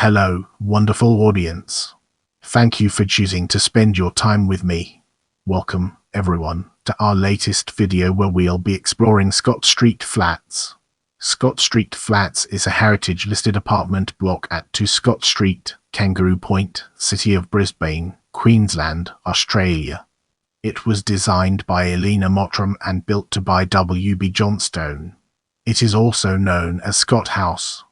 Hello, wonderful audience. Thank you for choosing to spend your time with me. Welcome, everyone, to our latest video where we'll be exploring Scott Street Flats. Scott Street Flats is a heritage-listed apartment block at 2 Scott Street, Kangaroo Point, City of Brisbane, Queensland, Australia. It was designed by Elena Mottram and built by W.B. Johnstone. It is also known as Scott House.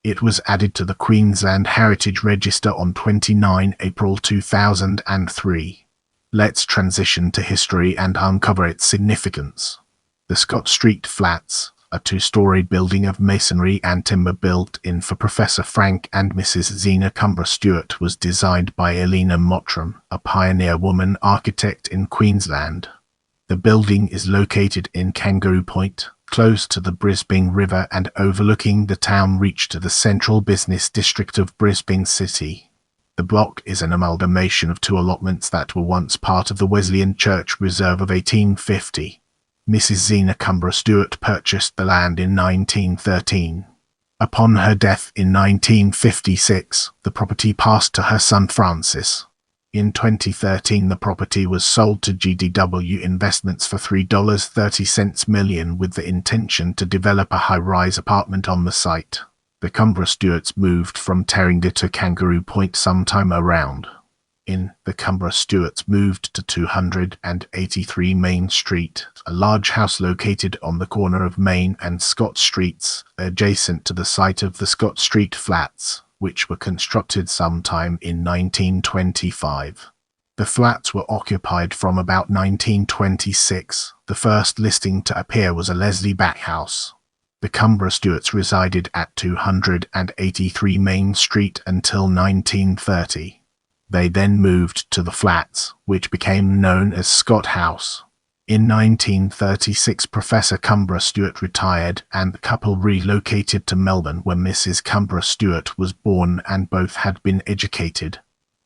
It was added to the Queensland Heritage Register on 29 April 2003. Let's transition to history and uncover its significance. The Scott Street Flats, a two-story building of masonry and timber built in for Professor Frank and Mrs. Zena Cumbra Stewart, was designed by Elena Mottram, a pioneer woman architect in Queensland. The building is located in Kangaroo Point, close to the Brisbane River and overlooking the town reach to the central business district of Brisbane City. The block is an amalgamation of two allotments that were once part of the Wesleyan Church Reserve of 1850. Mrs. Zena Cumbra Stewart purchased the land in 1913. Upon her death in 1956, the property passed to her son Francis. In 2013, the property was sold to GDW Investments for $3.30 million with the intention to develop a high-rise apartment on the site. The Cumbra Stewarts moved from Taringa to Kangaroo Point sometime around. The Cumbra Stewarts moved to 283 Main Street, a large house located on the corner of Main and Scott Streets, adjacent to the site of the Scott Street Flats, which were constructed sometime in 1925. The flats were occupied from about 1926. The first listing to appear was a Leslie Back house. The Cumbra Stewarts resided at 283 Main Street until 1930. They then moved to the flats, which became known as Scott House. In 1936, Professor Cumbra Stewart retired and the couple relocated to Melbourne, where Mrs. Cumbra Stewart was born and both had been educated.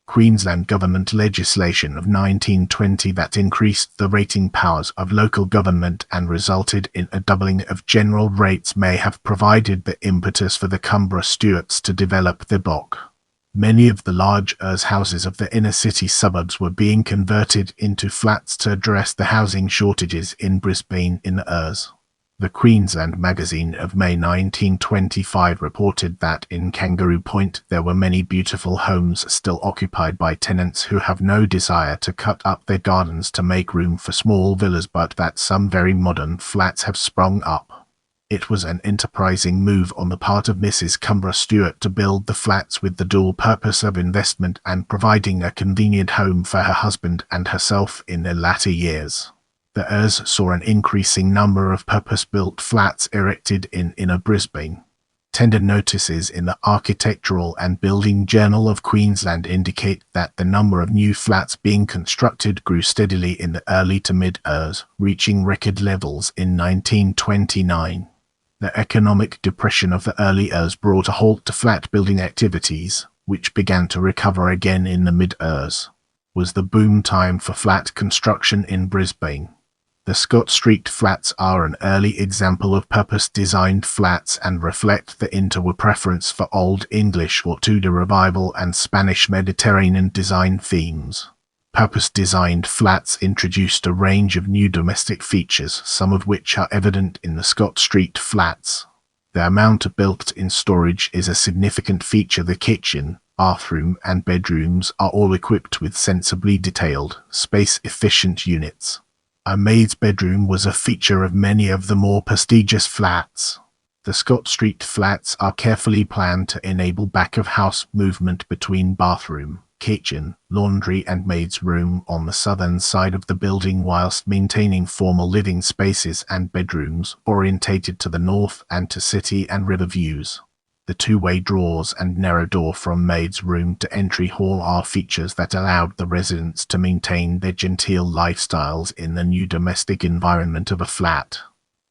Queensland government legislation of 1920 that increased the rating powers of local government and resulted in a doubling of general rates may have provided the impetus for the Cumbra Stewarts to develop the block. Many of the large houses of the inner city suburbs were being converted into flats to address the housing shortages in Brisbane in the The Queensland magazine of May 1925 reported that in Kangaroo Point there were many beautiful homes still occupied by tenants who have no desire to cut up their gardens to make room for small villas, but that some very modern flats have sprung up. It was an enterprising move on the part of Mrs. Cumbra Stewart to build the flats with the dual purpose of investment and providing a convenient home for her husband and herself in their latter years. The saw an increasing number of purpose-built flats erected in inner Brisbane. Tender notices in the Architectural and Building Journal of Queensland indicate that the number of new flats being constructed grew steadily in the early to mid-years, reaching record levels in 1929. The economic depression of the early years brought a halt to flat building activities, which began to recover again in the mid-years. Was the boom time for flat construction in Brisbane. The Scott Street Flats are an early example of purpose-designed flats and reflect the interwar preference for Old English or Tudor Revival and Spanish Mediterranean design themes. Purpose-designed flats introduced a range of new domestic features, some of which are evident in the Scott Street Flats. The amount of built-in storage is a significant feature. The kitchen, bathroom and bedrooms are all equipped with sensibly detailed, space-efficient units. A maid's bedroom was a feature of many of the more prestigious flats. The Scott Street Flats are carefully planned to enable back-of-house movement between bathroom, kitchen, laundry and maid's room on the southern side of the building, whilst maintaining formal living spaces and bedrooms orientated to the north and to city and river views. The two-way drawers and narrow door from maid's room to entry hall are features that allowed the residents to maintain their genteel lifestyles in the new domestic environment of a flat.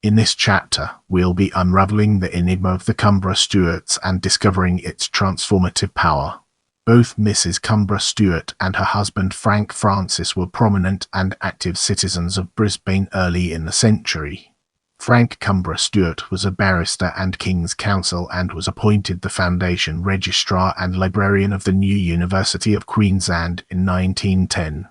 In this chapter, we'll be unraveling the enigma of the Cumbra Stewarts and discovering its transformative power. Both Mrs. Cumbra Stewart and her husband Frank Francis were prominent and active citizens of Brisbane early in the century. Frank Cumbra Stewart was a barrister and King's Counsel and was appointed the Foundation Registrar and Librarian of the new University of Queensland in 1910.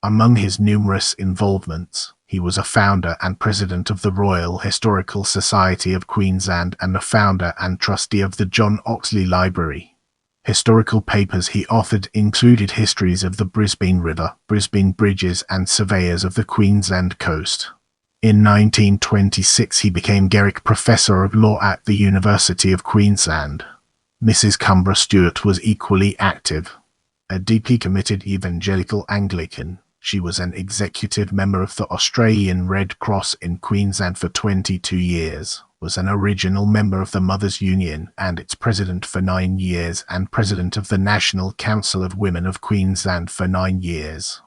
Among his numerous involvements, he was a founder and president of the Royal Historical Society of Queensland and a founder and trustee of the John Oxley Library. Historical papers he authored included histories of the Brisbane River, Brisbane Bridges and surveyors of the Queensland coast. In 1926 he became Garrick Professor of Law at the University of Queensland. Mrs. Cumbra Stewart was equally active. A deeply committed evangelical Anglican, she was an executive member of the Australian Red Cross in Queensland for 22 years, was an original member of the Mothers' Union and its president for 9 years and president of the National Council of Women of Queensland for 9 years.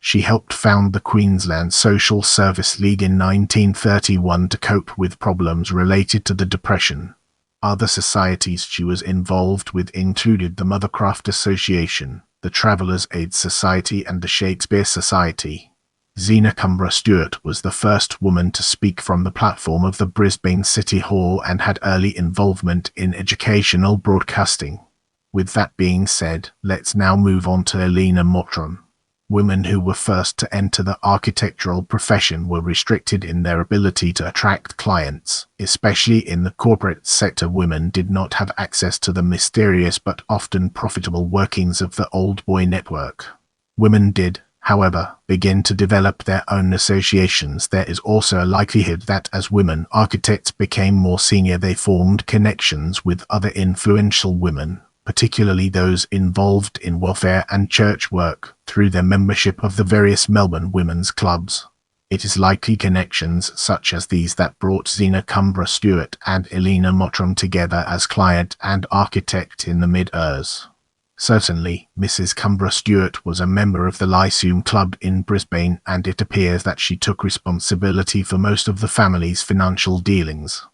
She helped found the Queensland Social Service League in 1931 to cope with problems related to the Depression. Other societies she was involved with included the Mothercraft Association, the Travellers' Aid Society and the Shakespeare Society. Zena Cumbra Stewart was the first woman to speak from the platform of the Brisbane City Hall and had early involvement in educational broadcasting. With that being said, let's now move on to Elena Mottram. Women who were first to enter the architectural profession were restricted in their ability to attract clients, especially in the corporate sector. Women did not have access to the mysterious but often profitable workings of the Old Boy Network. Women did, however, begin to develop their own associations. There is also a likelihood that as women architects became more senior, they formed connections with other influential women, particularly those involved in welfare and church work, through their membership of the various Melbourne women's clubs. It is likely connections such as these that brought Zena Cumbra Stewart and Elena Mottram together as client and architect in the mid-years. Certainly, Mrs. Cumbra Stewart was a member of the Lyceum Club in Brisbane, and it appears that she took responsibility for most of the family's financial dealings.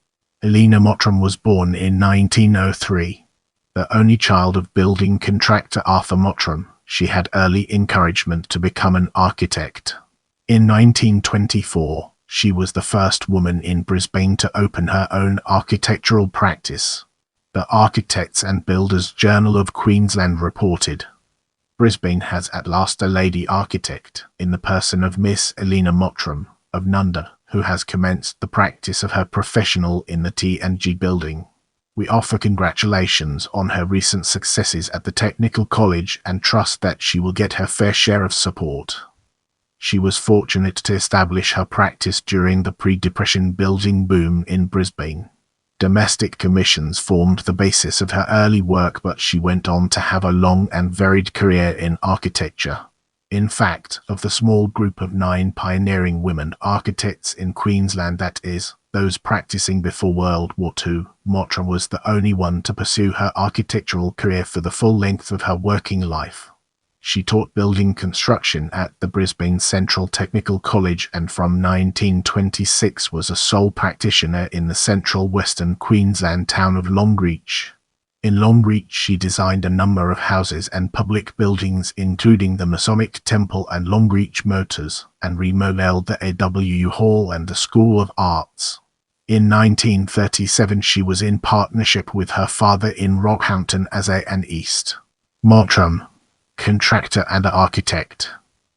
Elena Mottram was born in 1903. The only child of building contractor Arthur Mottram, she had early encouragement to become an architect. In 1924, she was the first woman in Brisbane to open her own architectural practice. The Architects and Builders Journal of Queensland reported, "Brisbane has at last a lady architect, in the person of Miss Elena Mottram, of Nunda, who has commenced the practice of her professional in the T&G building. We offer congratulations on her recent successes at the Technical College and trust that she will get her fair share of support." She was fortunate to establish her practice during the pre-Depression building boom in Brisbane. Domestic commissions formed the basis of her early work, but she went on to have a long and varied career in architecture. In fact, of the small group of 9 pioneering women architects in Queensland, that is, those practicing before World War II, Mottram was the only one to pursue her architectural career for the full length of her working life. She taught building construction at the Brisbane Central Technical College and from 1926 was a sole practitioner in the central western Queensland town of Longreach. In Longreach she designed a number of houses and public buildings including the Masonic Temple and Longreach Motors, and remodeled the AW Hall and the School of Arts. In 1937 she was in partnership with her father in Rockhampton as an East Mottram contractor and architect.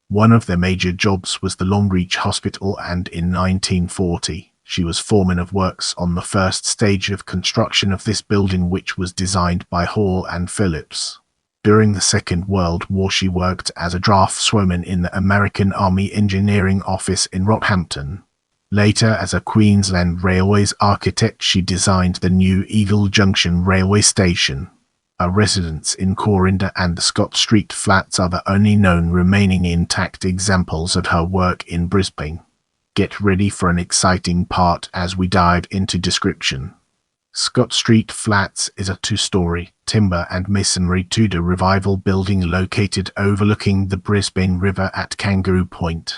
One of their major jobs was the Longreach Hospital, and in 1940 she was foreman of works on the first stage of construction of this building, which was designed by Hall and Phillips. During the Second World War she worked as a draftswoman in the American Army Engineering Office in Rockhampton. Later, as a Queensland Railways architect, she designed the new Eagle Junction railway station. A residence in Corinda and the Scott Street flats are the only known remaining intact examples of her work in Brisbane. Get ready for an exciting part as we dive into description. Scott Street Flats is a 2-story, timber and masonry Tudor revival building located overlooking the Brisbane River at Kangaroo Point.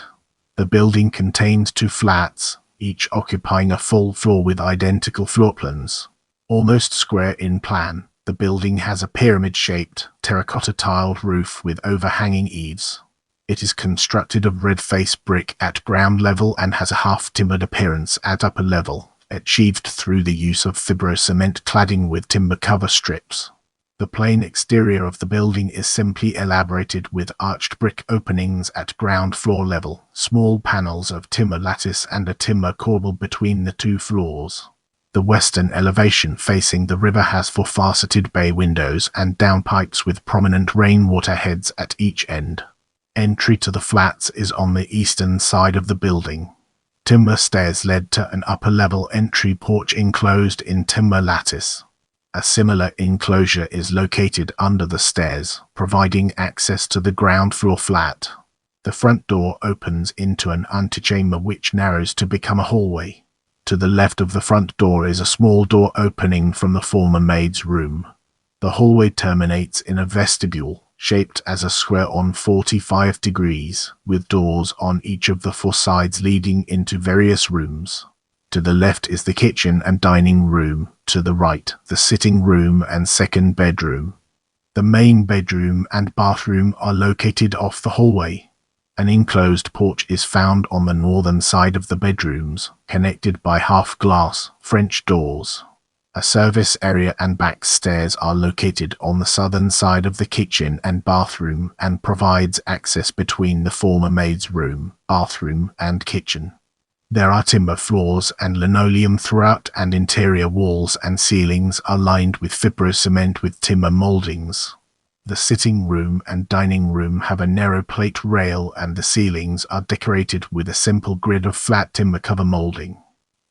The building contains 2 flats, each occupying a full floor with identical floor plans. Almost square in plan, the building has a pyramid-shaped, terracotta-tiled roof with overhanging eaves. It is constructed of red-face brick at ground level and has a half-timbered appearance at upper level, achieved through the use of fibro-cement cladding with timber cover strips. The plain exterior of the building is simply elaborated with arched brick openings at ground floor level, small panels of timber lattice and a timber corbel between the two floors. The western elevation facing the river has 4 faceted bay windows and downpipes with prominent rainwater heads at each end. Entry to the flats is on the eastern side of the building. Timber stairs led to an upper-level entry porch enclosed in timber lattice. A similar enclosure is located under the stairs, providing access to the ground floor flat. The front door opens into an antechamber which narrows to become a hallway. To the left of the front door is a small door opening from the former maid's room. The hallway terminates in a vestibule, shaped as a square on 45 degrees, with doors on each of the 4 sides leading into various rooms. To the left is the kitchen and dining room, to the right, the sitting room and second bedroom. The main bedroom and bathroom are located off the hallway. An enclosed porch is found on the northern side of the bedrooms, connected by half-glass French doors. A service area and back stairs are located on the southern side of the kitchen and bathroom and provides access between the former maid's room, bathroom and kitchen. There are timber floors and linoleum throughout, and interior walls and ceilings are lined with fibro-cement with timber moldings. The sitting room and dining room have a narrow plate rail and the ceilings are decorated with a simple grid of flat timber cover molding.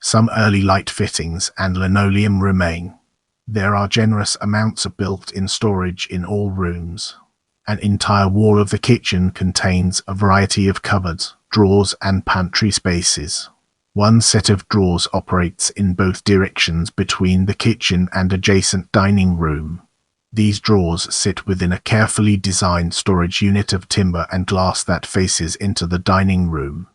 Some early light fittings and linoleum remain. There are generous amounts of built-in storage in all rooms. An entire wall of the kitchen contains a variety of cupboards, drawers and pantry spaces. One set of drawers operates in both directions between the kitchen and adjacent dining room. These drawers sit within a carefully designed storage unit of timber and glass that faces into the dining room.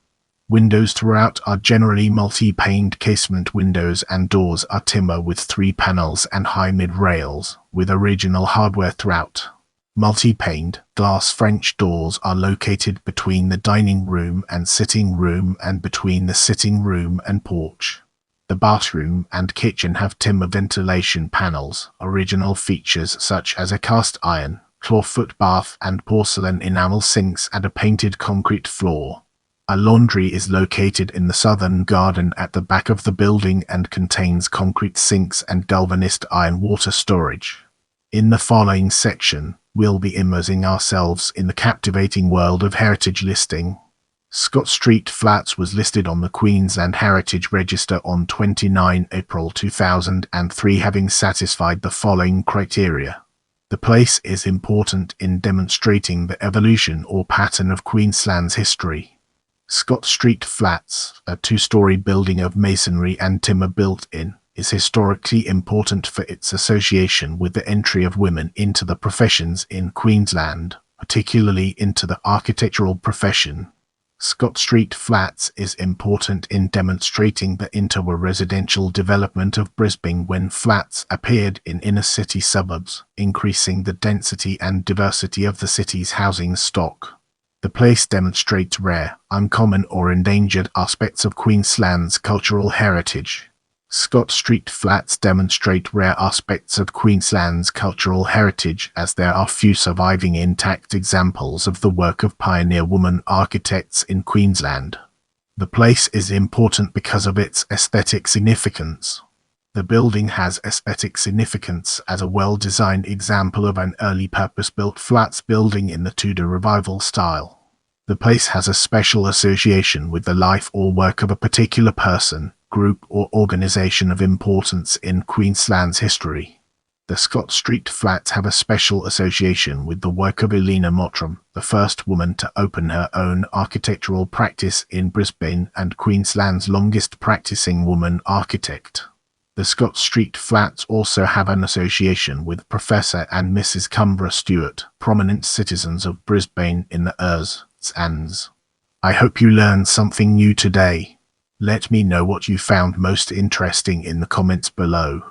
Windows throughout are generally multi-paned casement windows, and doors are timber with 3 panels and high mid-rails, with original hardware throughout. Multi-paned glass French doors are located between the dining room and sitting room and between the sitting room and porch. The bathroom and kitchen have timber ventilation panels, original features such as a cast iron, clawfoot bath and porcelain enamel sinks and a painted concrete floor. A laundry is located in the southern garden at the back of the building and contains concrete sinks and galvanized iron water storage. In the following section, we'll be immersing ourselves in the captivating world of heritage listing. Scott Street Flats was listed on the Queensland Heritage Register on 29 April 2003, having satisfied the following criteria. The place is important in demonstrating the evolution or pattern of Queensland's history. Scott Street Flats, a 2-story building of masonry and timber built in, is historically important for its association with the entry of women into the professions in Queensland, particularly into the architectural profession. Scott Street Flats is important in demonstrating the inter-residential development of Brisbane when flats appeared in inner-city suburbs, increasing the density and diversity of the city's housing stock. The place demonstrates rare, uncommon or endangered aspects of Queensland's cultural heritage. Scott Street Flats demonstrate rare aspects of Queensland's cultural heritage, as there are few surviving intact examples of the work of pioneer woman architects in Queensland. The place is important because of its aesthetic significance. The building has aesthetic significance as a well-designed example of an early purpose-built flats building in the Tudor Revival style. The place has a special association with the life or work of a particular person, group or organisation of importance in Queensland's history. The Scott Street Flats have a special association with the work of Elena Mottram, the first woman to open her own architectural practice in Brisbane and Queensland's longest practising woman architect. The Scott Street Flats also have an association with Professor and Mrs. Cumbra Stewart, prominent citizens of Brisbane in the Ers and. I hope you learned something new today. Let me know what you found most interesting in the comments below.